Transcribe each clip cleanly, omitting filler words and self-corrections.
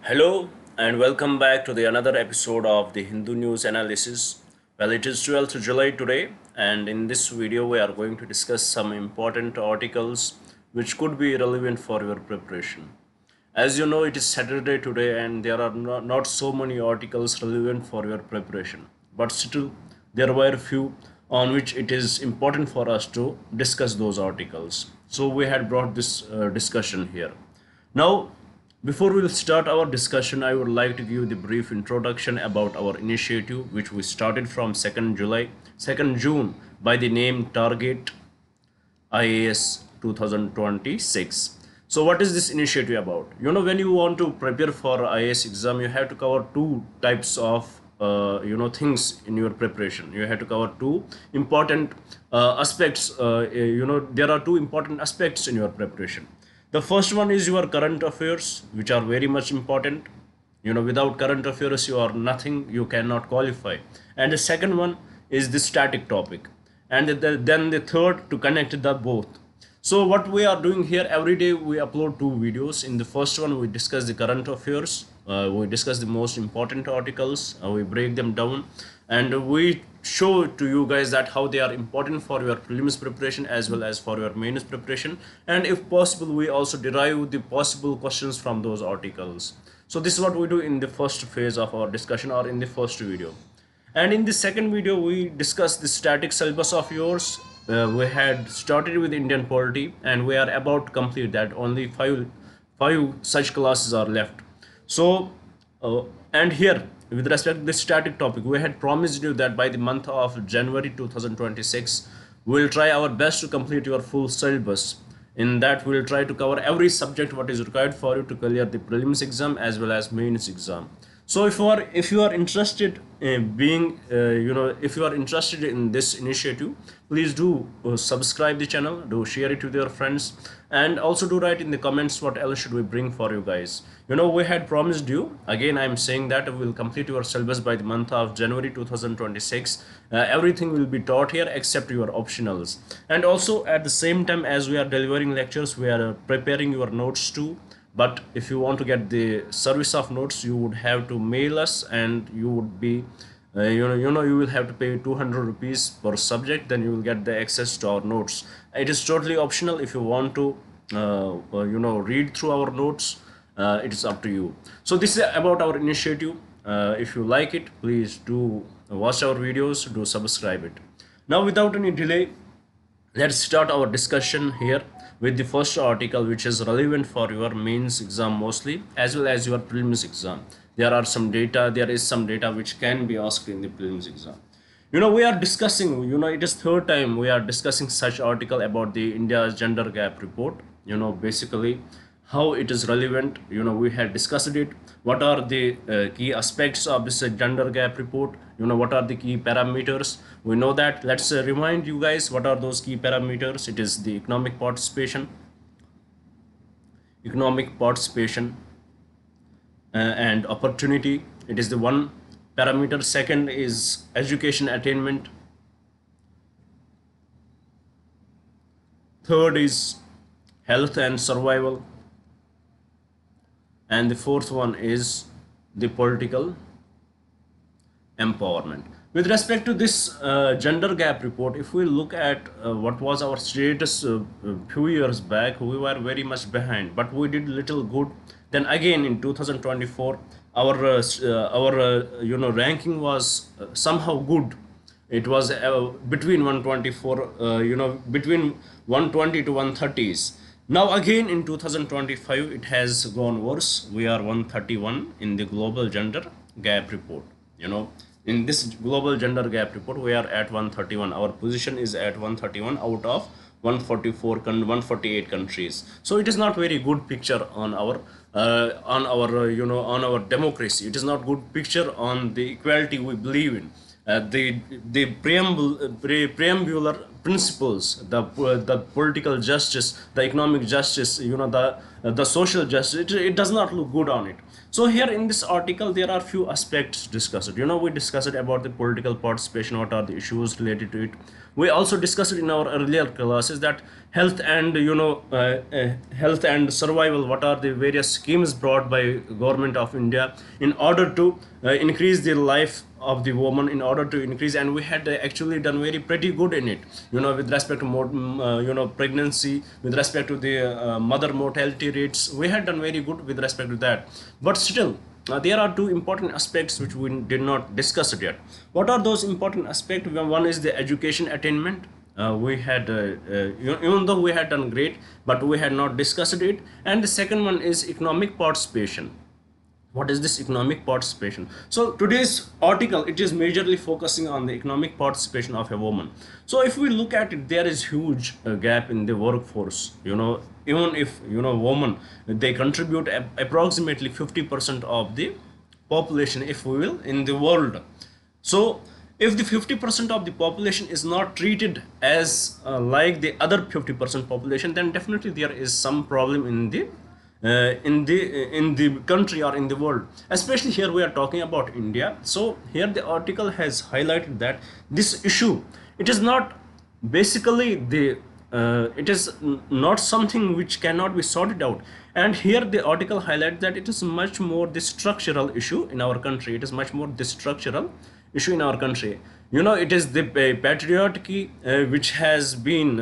Hello and welcome back to the another episode of the Hindu News Analysis. Well, it is 12th July today, and in this video, we are going to discuss some important articles which could be relevant for your preparation. As you know, it is Saturday today, and there are not so many articles relevant for your preparation, but still, there were few on which it is important for us to discuss those articles. So, we had brought this discussion here. Now, before we start our discussion, I would like to give the brief introduction about our initiative, which we started from 2nd June by the name Target IAS 2026. So what is this initiative about? When you want to prepare for IAS exam, you have to cover two types of things in your preparation. You have to cover two important aspects. There are two important aspects in your preparation. The first one is your current affairs, which are very much important. Without current affairs, you are nothing, you cannot qualify. And the second one is the static topic. And then the third to connect the both. So what we are doing here, every day we upload two videos. In the first one, we discuss the current affairs. We discuss the most important articles. We break them down. And we show to you guys that how they are important for your prelims preparation as well as for your mains preparation. And if possible, we also derive the possible questions from those articles. So this is what we do in the first phase of our discussion, or in the first video. And in the second video, we discuss the static syllabus of yours. We had started with Indian polity, and we are about to complete that. Only five such classes are left. So, and here, with respect to this static topic, we had promised you that by the month of January 2026, we will try our best to complete your full syllabus. In that, we will try to cover every subject what is required for you to clear the prelims exam as well as mains exam. So if you are interested in if you are interested in this initiative, please do subscribe the channel, do share it with your friends, and also do write in the comments what else should we bring for you guys. We had promised you, again I'm saying that we will complete your syllabus by the month of January 2026. Everything will be taught here except your optionals. And also at the same time as we are delivering lectures, we are preparing your notes too. But if you want to get the service of notes, you would have to mail us, and you would be you will have to pay 200 rupees per subject. Then you will get the access to our notes. It is totally optional. If you want to read through our notes, it is up to you. So this is about our initiative. If you like it, please do watch our videos, do subscribe it. Now, without any delay, let's start our discussion here with the first article, which is relevant for your mains exam mostly, as well as your prelims exam. There is some data which can be asked in the prelims exam. We are discussing, it is third time we are discussing such article about the India's gender gap report. Basically how it is relevant. We had discussed it. What are the key aspects of this gender gap report? What are the key parameters? We know that. Let's remind you guys what are those key parameters. It is the economic participation and opportunity. It is the one parameter. Second is education attainment. Third is health and survival. And the fourth one is the political empowerment. With respect to this gender gap report, if we look at what was our status a few years back, we were very much behind, but we did little good. Then again in 2024, our ranking was somehow good. It was between 124, between 120 to 130s. Now again in 2025, it has gone worse. We are 131 in the global gender gap report. In this global gender gap report, we are at 131. Our position is at 131 out of 148 countries. So it is not very good picture on our democracy. It is not good picture on the equality we believe in. The preambular principles, the political justice, the economic justice, the the social justice, it does not look good on it. So here in this article there are few aspects discussed. We discussed about the political participation, what are the issues related to it. We also discussed in our earlier classes that health and health and survival, what are the various schemes brought by government of India in order to increase the life of the woman, in order to increase, and we had actually done very pretty good in it, with respect to pregnancy, with respect to the mother mortality rates. We had done very good with respect to that. But still, there are two important aspects which we did not discuss it yet. What are those important aspects? One is the education attainment. We had even though we had done great, but we had not discussed it. And the second one is economic participation. What is this economic participation? So today's article, it is majorly focusing on the economic participation of a woman. So if we look at it, there is huge gap in the workforce. Even if women, they contribute approximately 50% of the population, if we will, in the world. So if the 50% of the population is not treated as like the other 50% population, then definitely there is some problem in the country or in the world. Especially here we are talking about India. So here the article has highlighted that this issue, it is not basically the it is not something which cannot be sorted out. And here the article highlights that it is much more the structural issue in our country. It is much more the structural issue in our country. It is the patriarchy which has been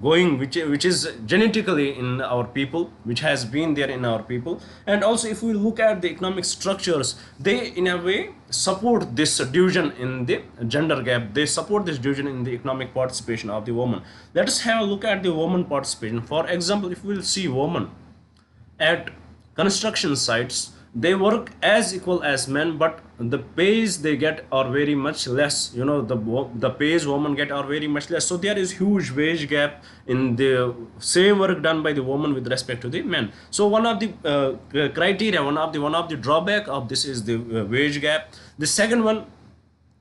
going, which is genetically in our people, which has been there in our people. And also if we look at the economic structures, they in a way support this division in the gender gap. They support this division in the economic participation of the woman. Let us have a look at the woman participation. For example, if we will see women at construction sites, they work as equal as men, but the pays they get are very much less. The pays women get are very much less. So there is huge wage gap in the same work done by the woman with respect to the men. So one of the criteria, one of the drawback of this is the wage gap. The second one,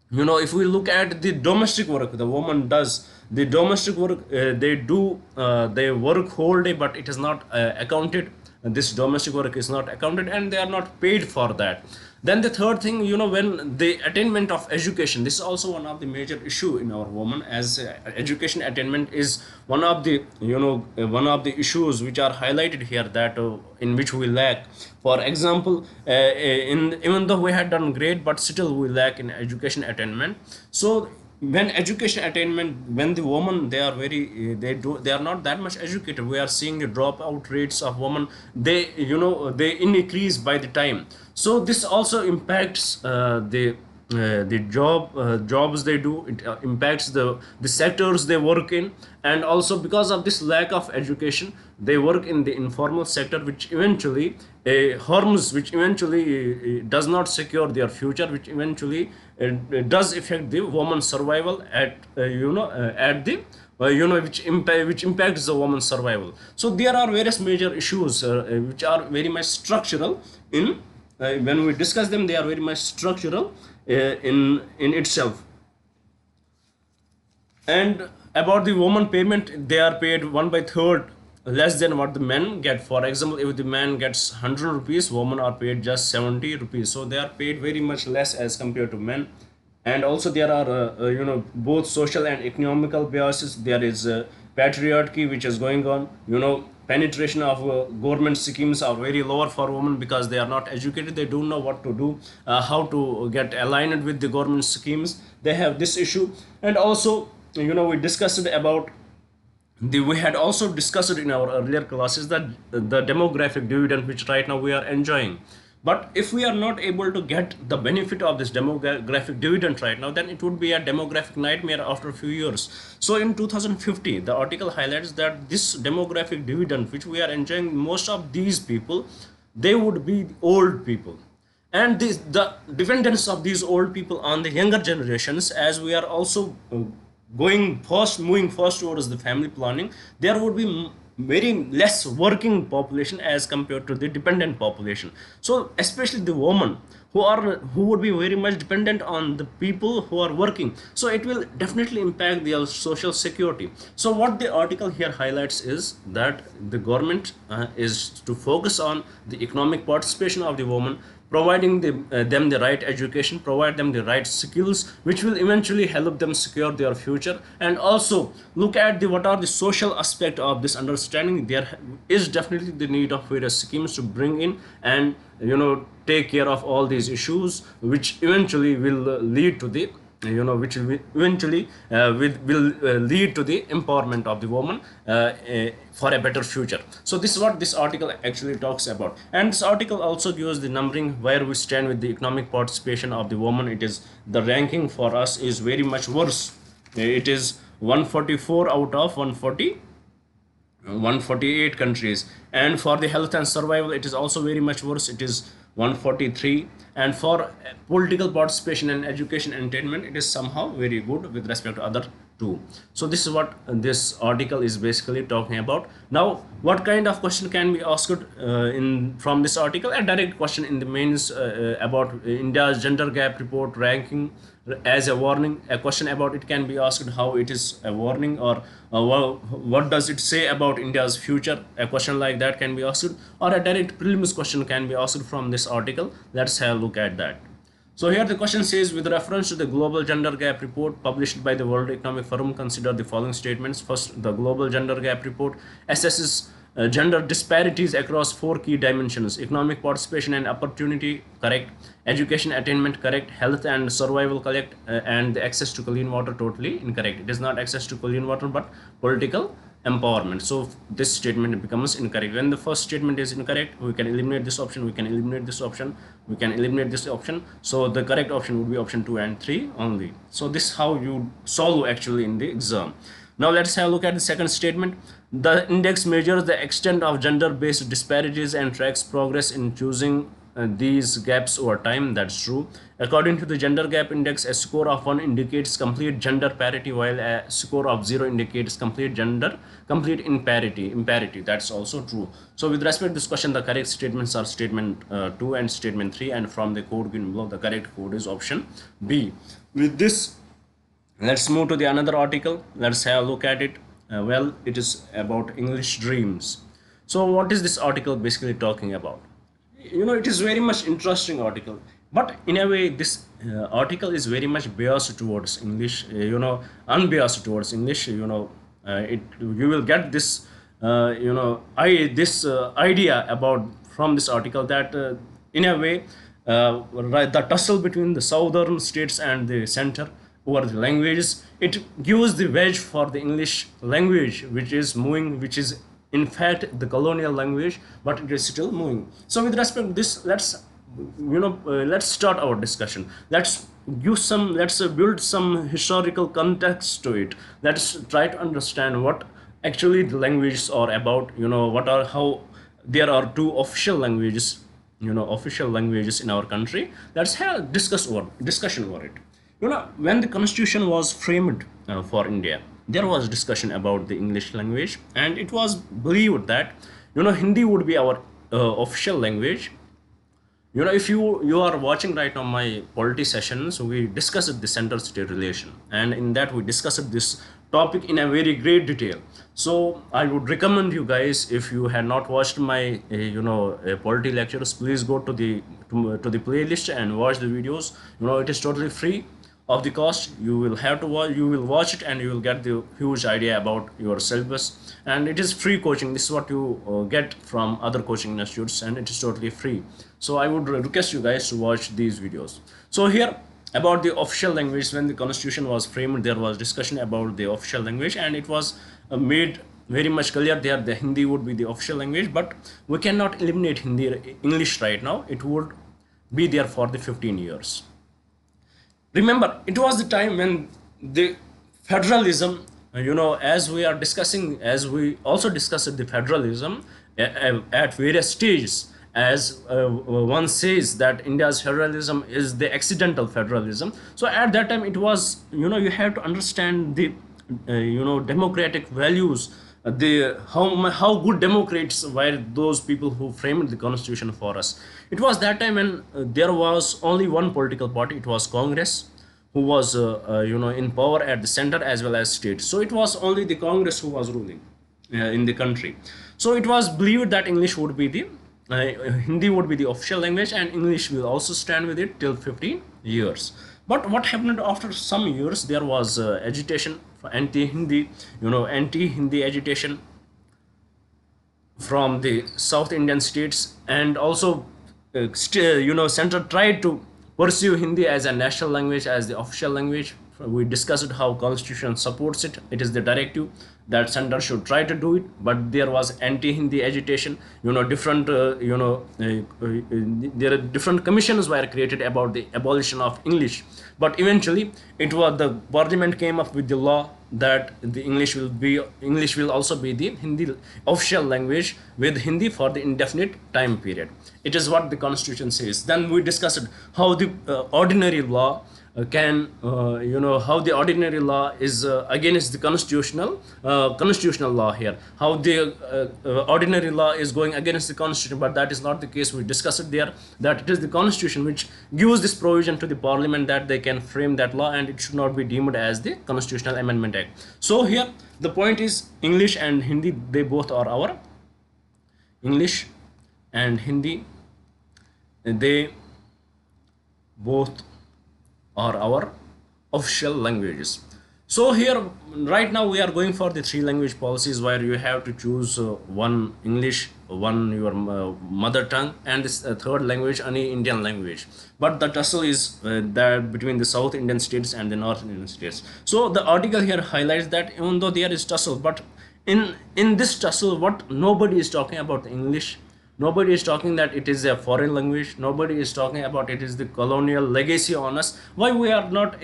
if we look at the domestic work the woman does, the domestic work they work whole day, but it is not accounted. This domestic work is not accounted and they are not paid for that. Then the third thing, when the attainment of education, this is also one of the major issue in our women, as education attainment is one of the one of the issues which are highlighted here, that in which we lack. For example, even though we had done great, but still we lack in education attainment. So when education attainment, when the women, they are not that much educated, we are seeing the dropout rates of women, they increase by the time. So this also impacts the jobs they do. It impacts the sectors they work in. And also because of this lack of education, they work in the informal sector, which eventually harms, which eventually does not secure their future, which eventually does affect the woman's survival at the which impacts the woman's survival. So there are various major issues which are very much structural in when we discuss them. They are very much structural in itself. And about the woman payment, they are paid 1/3 less than what the men get. For example, if the man gets 100 rupees, women are paid just 70 rupees. So they are paid very much less as compared to men. And also there are both social and economical biases. There is patriarchy which is going on. Penetration of government schemes are very lower for women because they are not educated. They don't know what to do, how to get aligned with the government schemes. They have this issue. And also we discussed about we had also discussed in our earlier classes that the demographic dividend which right now we are enjoying. But if we are not able to get the benefit of this demographic dividend right now, then it would be a demographic nightmare after a few years. So in 2050, the article highlights that this demographic dividend which we are enjoying, most of these people, they would be old people. And the dependence of these old people on the younger generations, as we are also moving fast towards the family planning, there would be very less working population as compared to the dependent population. So especially the women who would be very much dependent on the people who are working, so it will definitely impact their social security. So what the article here highlights is that the government is to focus on the economic participation of the women, providing them the right education, provide them the right skills, which will eventually help them secure their future. And also look at the what are the social aspect of this understanding. There is definitely the need of various schemes to bring in and take care of all these issues, which eventually will lead to the which will eventually will lead to the empowerment of the woman for a better future. So this is what this article actually talks about, and this article also gives the numbering where we stand with the economic participation of the woman. It is the ranking for us is very much worse. It is 144 out of 148 countries, and for the health and survival it is also very much worse. It is 143, and for political participation and education entertainment it is somehow very good with respect to other two. So this is what this article is basically talking about. Now what kind of question can be asked in from this article? A direct question in the mains about India's gender gap report ranking as a warning. A question about it can be asked how it is a warning, or what does it say about India's future. A question like that can be asked, or a direct prelims question can be asked from this article. Let's have a look at that. So here the question says, with reference to the global gender gap report published by the World Economic Forum, consider the following statements. First, the global gender gap report assesses gender disparities across four key dimensions: economic participation and opportunity, correct; education attainment, correct; health and survival, correct; and the access to clean water, totally incorrect. It is not access to clean water but political empowerment. So this statement becomes incorrect. When the first statement is incorrect, we can eliminate this option, we can eliminate this option, we can eliminate this option. So the correct option would be option 2 and 3 only. So this is how you solve actually in the exam. Now let's have a look at the second statement. The index measures the extent of gender-based disparities and tracks progress in choosing these gaps over time. That's true. According to the gender gap index, a score of 1 indicates complete gender parity, while a score of 0 indicates complete imparity. That's also true. So with respect to this question, the correct statements are statement 2 and statement 3, and from the code given below, the correct code is option B. With this, let's move to the another article. Let's have a look at it. Well, it is about English dreams. So what is this article basically talking about? It is very much interesting article, but in a way this article is very much biased towards English, unbiased towards English. It you will get this idea about from this article that in a way right, the tussle between the southern states and the center over the languages, it gives the wedge for the English language, which is moving, which is in fact the colonial language, but it is still moving. So with respect to this, let's start our discussion. Let's build some historical context to it. Let's try to understand what actually the languages are about. How there are two official languages, official languages in our country. Let's have discussion over it. When the constitution was framed for India, there was discussion about the English language, and it was believed that Hindi would be our official language. If you are watching right now my polity sessions, we discussed the center state relation, and in that we discussed this topic in a very great detail. So I would recommend you guys, if you had not watched my polity lectures, please go to the playlist and watch the videos. It is totally free of the cost. You will have to watch, you will watch it, and you will get the huge idea about your syllabus, and it is free coaching. This is what you get from other coaching institutes, and it is totally free. So I would request you guys to watch these videos. So here about the official language, when the constitution was framed, there was discussion about the official language, and it was made very much clear there the Hindi would be the official language, but we cannot eliminate English right now. It would be there for the 15 years. Remember, it was the time when the federalism, as we also discussed the federalism at various stages, as one says that India's federalism is the accidental federalism. So at that time it was, you have to understand the democratic values how good democrats were those people who framed the constitution for us. It was that time when there was only one political party. It was Congress, who was in power at the center as well as state. So it was only the Congress who was ruling in the country. So it was believed that English would be the Hindi would be the official language, and English will also stand with it till 15 years. But what happened after some years? There was agitation for anti-Hindi, anti-Hindi agitation from the South Indian states, and also center tried to pursue Hindi as a national language, as the official language. We discussed how constitution supports it. It is the directive that center should try to do it, but there was anti-Hindi agitation. Different there are different commissions were created about the abolition of English, but eventually it was the parliament came up with the law that the English will also be the Hindi official language, with Hindi for the indefinite time period. It is what the constitution says. Then we discussed how the ordinary law how the ordinary law is against the constitutional law here, how the ordinary law is going against the constitution. But that is not the case. We discussed it there, that it is the constitution which gives this provision to the parliament that they can frame that law, and it should not be deemed as the constitutional amendment act. So here the point is, English and Hindi, they both are our English and Hindi, they both are our official languages. So here right now we are going for the 3 language policies, where you have to choose one English, one your mother tongue, and this third language, any Indian language. But the tussle is that between the South Indian states and the North Indian states. So the article here highlights that even though there is tussle, but in this tussle, what nobody is talking about the English. Nobody is talking that it is a foreign language. Nobody is talking about it is the colonial legacy on us. Why we are not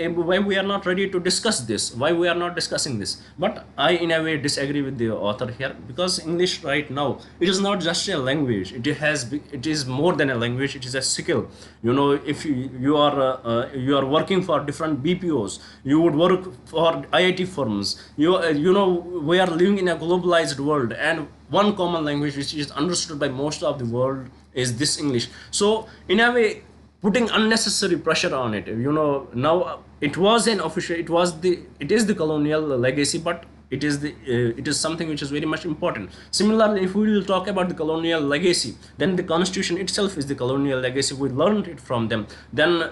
ready to discuss this? Why we are not discussing this? But I in a way disagree with the author here, because English right now, it is not just a language. It is more than a language. It is a skill. If you are working for different BPOs, you would work for IIT firms. We are living in a globalized world, and one common language which is understood by most of the world is this English. So in a way, putting unnecessary pressure on it, now it was an official, it is the colonial legacy, but it is something which is very much important. Similarly, if we will talk about the colonial legacy, then the constitution itself is the colonial legacy. We learned it from them. Then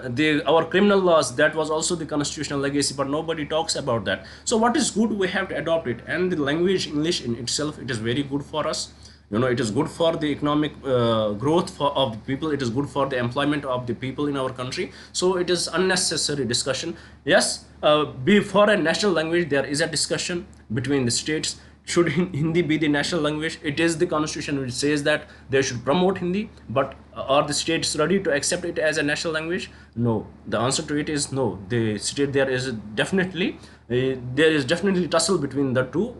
our criminal laws, that was also the constitutional legacy, but nobody talks about that. So what is good, we have to adopt it. And the language English in itself, it is very good for us. It is good for the economic growth of the people. It is good for the employment of the people in our country. So it is unnecessary discussion. Yes, for a national language, there is a discussion between the states. Should Hindi be the national language? It is the constitution which says that they should promote Hindi, but are the states ready to accept it as a national language? No. The answer to it is no. The state, there is definitely tussle between the two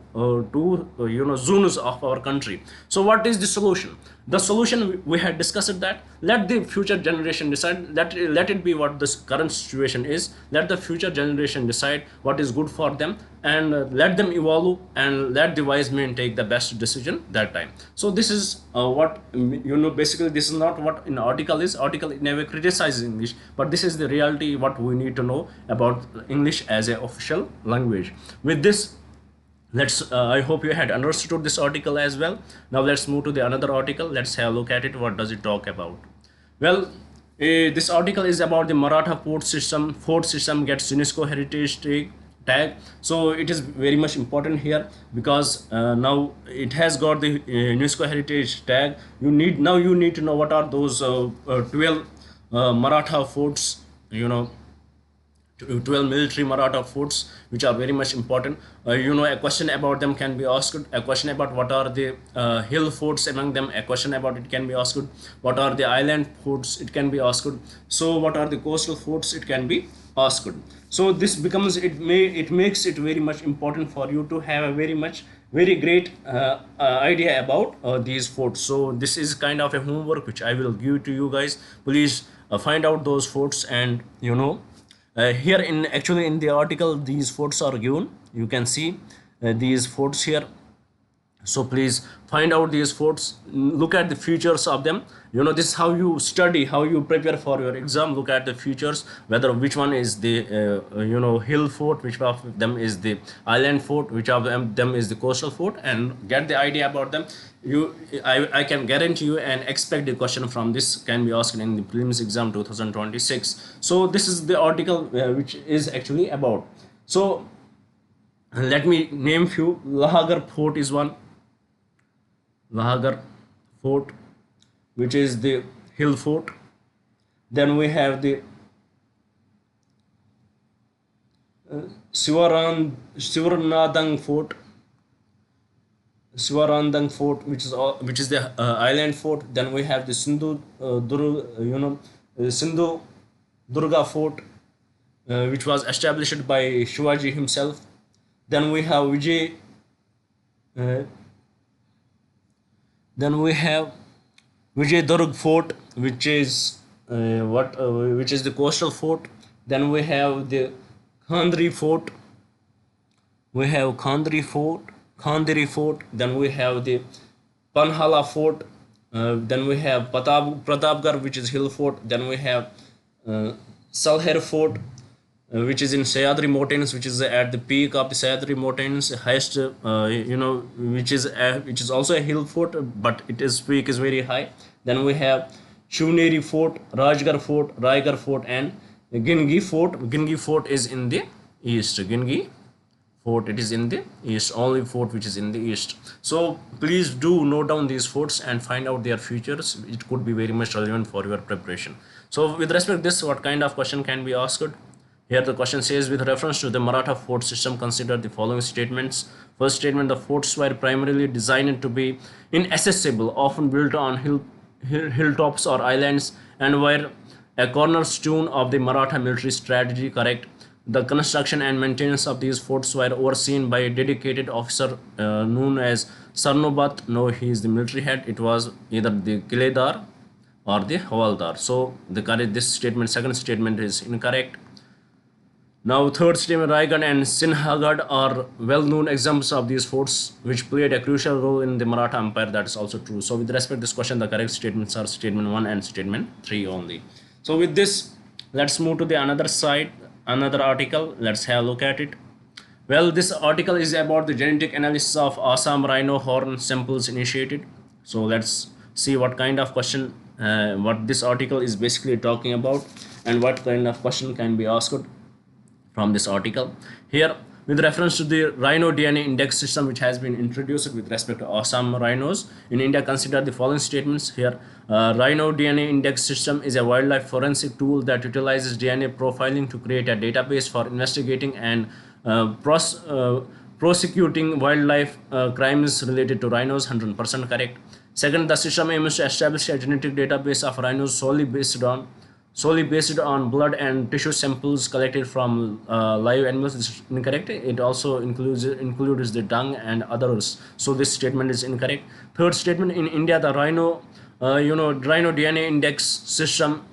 zones of our country. So what is the solution? The solution, we had discussed that let the future generation decide. Let it be what this current situation is. Let the future generation decide what is good for them, and let them evolve, and let the wise men take the best decision that time. So this is what basically, this is not what an article is. Article never criticizes English, but this is the reality what we need to know about English as a official language. With this, I hope you had understood this article as well. Now let's move to the another article. Let's have a look at it. What does it talk about? Well, this article is about the Maratha fort system. Fort system gets UNESCO heritage tag. So it is very much important here, because now it has got the UNESCO heritage tag. You need to know what are those 12 Maratha forts, 12 military Maratha forts, which are very much important. A question about them can be asked. A question about what are the hill forts among them, a question about it can be asked. What are the island forts, it can be asked. So what are the coastal forts, it can be asked. So this becomes, it makes it very much important for you to have a very great idea about these forts. So this is kind of a homework which I will give to you guys. Please find out those forts, and here in the article, these forts are given. You can see these forts here. So please find out these forts, look at the features of them. This is how you study, how you prepare for your exam. Look at the features, whether which one is the hill fort, which of them is the island fort, which of them is the coastal fort, and get the idea about them. I can guarantee you and expect the question from this can be asked in the prelims exam 2026. So this is the article which is actually about. So let me name few. Lahagar fort is one. Lahagar fort, which is the hill fort. Then we have the Sivaranadang fort, which is the island fort. Then we have the Sindhu Durga fort, which was established by Shivaji himself. Then we have uh, Vijay Durg fort, which is which is the coastal fort. Then we have the Khandri fort. Khandiri fort. Then we have the Panhala fort. Then we have Pratapgarh, which is hill fort. Then we have Salher fort, which is in Sayadri Mountains, which is at the peak of the Sayadri Mountains, highest, which is also a hill fort, but its peak is very high. Then we have Shivneri Fort, Raigarh Fort, and Gingi Fort. Gingi Fort is in the east. Gingi Fort, it is in the east, only fort which is in the east. So please do note down these forts and find out their features. It could be very much relevant for your preparation. So with respect to this, what kind of question can be asked? Here the question says, with reference to the Maratha fort system, consider the following statements. First statement: the forts were primarily designed to be inaccessible, often built on hilltops or islands, and were a cornerstone of the Maratha military strategy. Correct. The construction and maintenance of these forts were overseen by a dedicated officer known as Sarnobat. No, he is the military head. It was either the Kiledar or the Havaldar. So second statement is incorrect. Now, third statement: Raigad and Sinhagad are well-known examples of these forts, which played a crucial role in the Maratha Empire. That is also true. So, with respect to this question, the correct statements are statement 1 and statement 3 only. So, with this, let's move to the another side, another article. Let's have a look at it. Well, this article is about the genetic analysis of Assam rhino horn samples initiated. So, let's see what kind of question, what this article is basically talking about, and what kind of question can be asked from this article. Here, with reference to the rhino DNA index system, which has been introduced with respect to Assam rhinos in India, consider the following statements. Here, rhino DNA index system is a wildlife forensic tool that utilizes DNA profiling to create a database for investigating and prosecuting wildlife crimes related to rhinos. 100% correct. Second, the system aims to establish a genetic database of rhinos solely based on blood and tissue samples collected from live animals. This is incorrect. It also includes the dung and others. So this statement is incorrect. Third statement: in India, the rhino DNA index system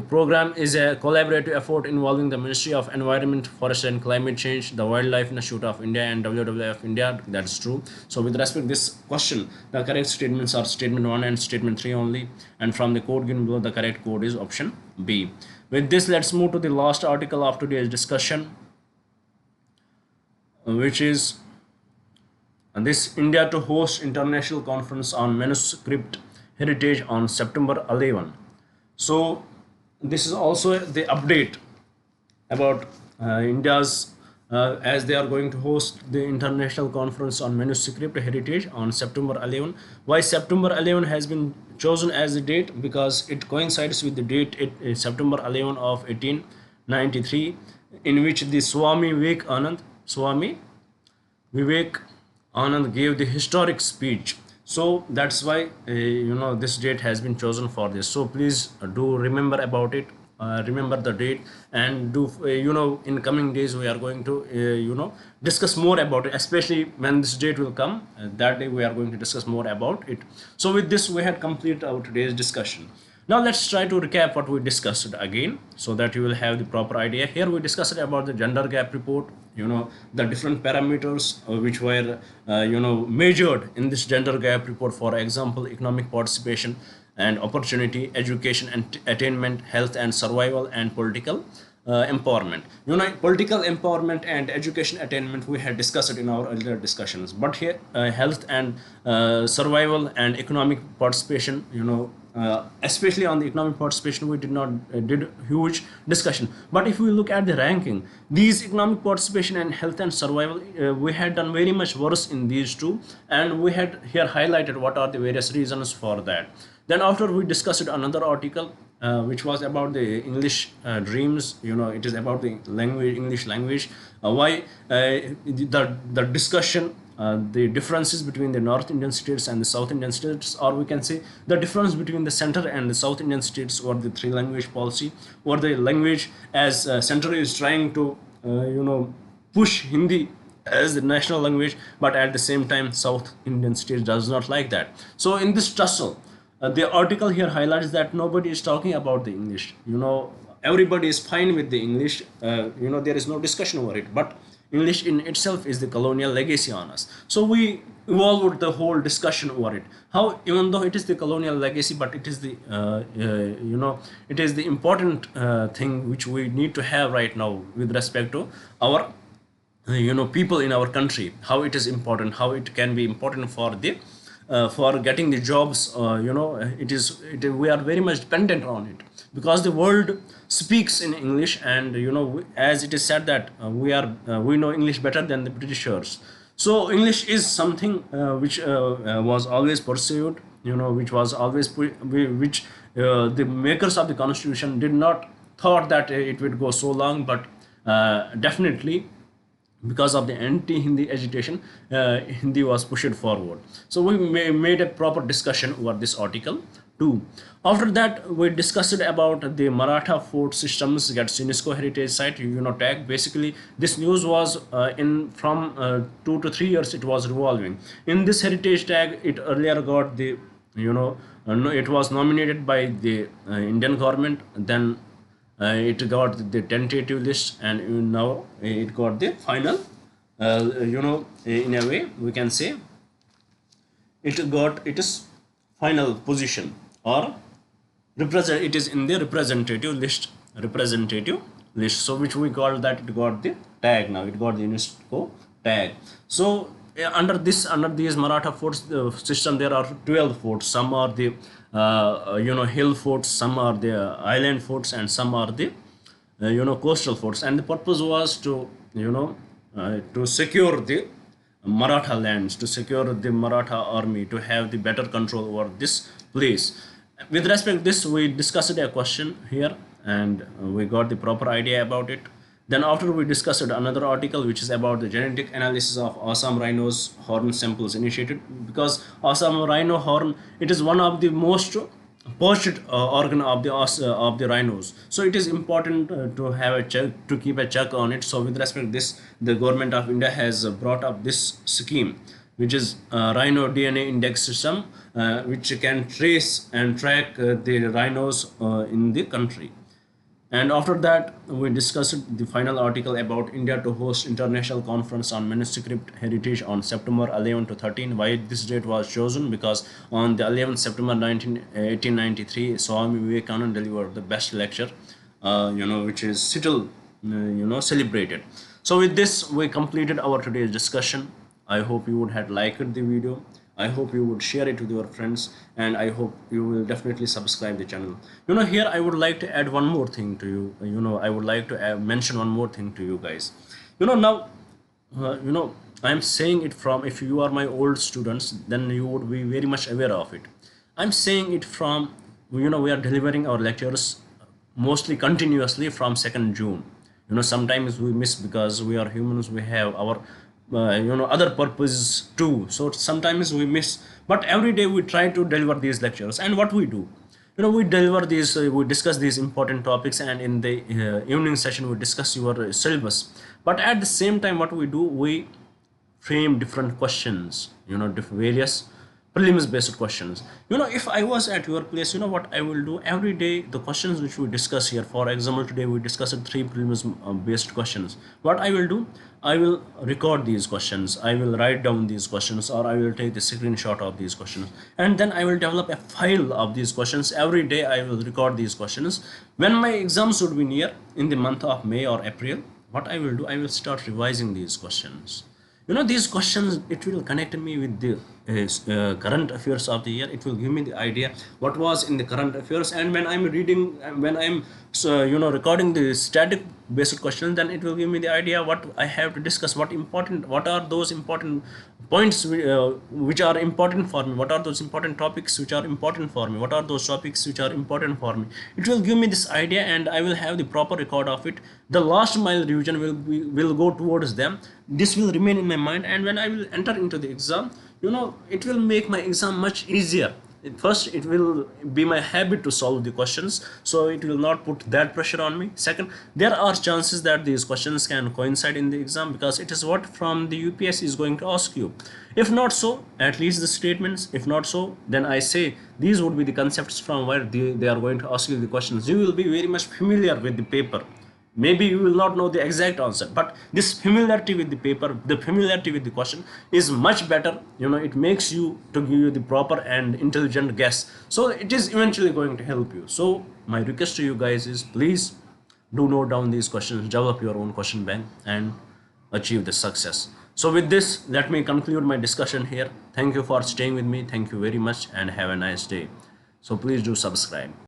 program is a collaborative effort involving the Ministry of Environment, Forest and Climate Change, the Wildlife Institute of India, and WWF India. That's true. So with respect to this question, the correct statements are statement 1 and statement 3 only, and from the code given below, the correct code is option B. With this, let's move to the last article of today's discussion, which is this: India to host international conference on manuscript heritage on September 11. So this is also the update about India's as they are going to host the international conference on manuscript heritage on September 11. Why September 11 has been chosen as the date? Because it coincides with the date September 11 of 1893, in which the Swami Vivek Anand gave the historic speech. So that's why this date has been chosen for this. So please do remember about it. Remember the date, and do in coming days we are going to discuss more about it, especially when this date will come. That day we are going to discuss more about it. So with this, we had completed our today's discussion. Now let's try to recap what we discussed again, so that you will have the proper idea. Here we discussed about the gender gap report, the different parameters which were measured in this gender gap report. For example, economic participation and opportunity, education and attainment, health and survival, and political empowerment. Political empowerment and education attainment we had discussed in our earlier discussions, but here health and survival and economic participation, especially on the economic participation, we did not did huge discussion. But if we look at the ranking, these economic participation and health and survival, we had done very much worse in these two, and we had here highlighted what are the various reasons for that. Then after we discussed another article which was about the English dreams. It is about the language, English language. Why the discussion, the differences between the North Indian states and the South Indian states, or we can say the difference between the center and the South Indian states, or the three language policy, or the language as center is trying to push Hindi as the national language, but at the same time South Indian states does not like that. So in this tussle, the article here highlights that nobody is talking about the English. Everybody is fine with the English. There is no discussion over it. But English in itself is the colonial legacy on us. So we evolved the whole discussion over it. How, even though it is the colonial legacy, but it is the it is the important thing which we need to have right now with respect to our people in our country. How it is important, how it can be important for getting the jobs. We are very much dependent on it, because the world speaks in English, and as it is said that we know English better than the Britishers. So English is something which was always pursued, which was always which the makers of the constitution did not thought that it would go so long, but definitely because of the anti-Hindi agitation, Hindi was pushed forward. So we made a proper discussion over this article too. After that, we discussed about the Maratha fort systems gets UNESCO heritage site, tag. Basically, this news was from 2 to 3 years it was revolving. In this heritage tag, it earlier got the it was nominated by the Indian government. Then it got the tentative list, and now it got the final. In a way, we can say it got its final position, or it is in the representative list. So which we call that it got the tag. Now it got the UNESCO tag. So under these Maratha forts system, there are 12 forts. Some are the hill forts, some are the island forts, and some are the coastal forts. And the purpose was to to secure the Maratha lands, to secure the Maratha army, to have the better control over this place. With respect to this, we discussed a question here, and we got the proper idea about it. Then after, we discussed another article which is about the genetic analysis of Assam rhinos horn samples initiated, because Assam rhino horn, it is one of the most poached organ of the rhinos. So it is important to have a check, to keep a check on it. So with respect to this, the government of India has brought up this scheme, which is rhino DNA index system, which can trace and track the rhinos in the country. And after that, we discussed the final article about India to host international conference on manuscript heritage on September 11 to 13. Why this date was chosen? Because on the 11th September 1893, Swami Vivekananda delivered the best lecture, which is still, celebrated. So with this, we completed our today's discussion. I hope you would have liked the video. I hope you would share it with your friends, and I hope you will definitely subscribe the channel. Here I would like to add one more thing to you. I would like to mention one more thing to you guys. Now, I am saying it from, if you are my old students, then you would be very much aware of it. I'm saying it from, we are delivering our lectures mostly continuously from 2nd June. Sometimes we miss because we are humans, we have our other purposes too, so sometimes we miss, but every day we try to deliver these lectures. And what we do, we deliver these, we discuss these important topics, and in the evening session we discuss your syllabus. But at the same time, what we do, we frame different questions, various prelims based questions. If I was at your place, what I will do every day, the questions which we discuss here, for example today we discussed three prelims based questions. What I will do, I will record these questions, I will write down these questions, or I will take the screenshot of these questions, and then I will develop a file of these questions. Every day I will record these questions. When my exams would be near in the month of May or April, what I will do, I will start revising these questions. These questions, it will connect me with the current affairs of the year. It will give me the idea what was in the current affairs, and when I'm reading, when I'm recording the static basic questions, then it will give me the idea what I have to discuss, what are those important points which are important for me, what are those important topics which are important for me, what are those topics which are important for me. It will give me this idea, and I will have the proper record of it. The last mile revision will go towards them. This will remain in my mind, and when I will enter into the exam, it will make my exam much easier. First, it will be my habit to solve the questions, so it will not put that pressure on me. Second, there are chances that these questions can coincide in the exam, because it is what from the UPSC is going to ask you. If not so, at least the statements. If not so, then I say these would be the concepts from where they are going to ask you the questions. You will be very much familiar with the paper. Maybe you will not know the exact answer, but this familiarity with the paper, the familiarity with the question is much better. It makes you to give you the proper and intelligent guess, so it is eventually going to help you. So my request to you guys is, please do note down these questions, develop your own question bank, and achieve the success. So with this, let me conclude my discussion here. Thank you for staying with me. Thank you very much, and have a nice day. So please do subscribe.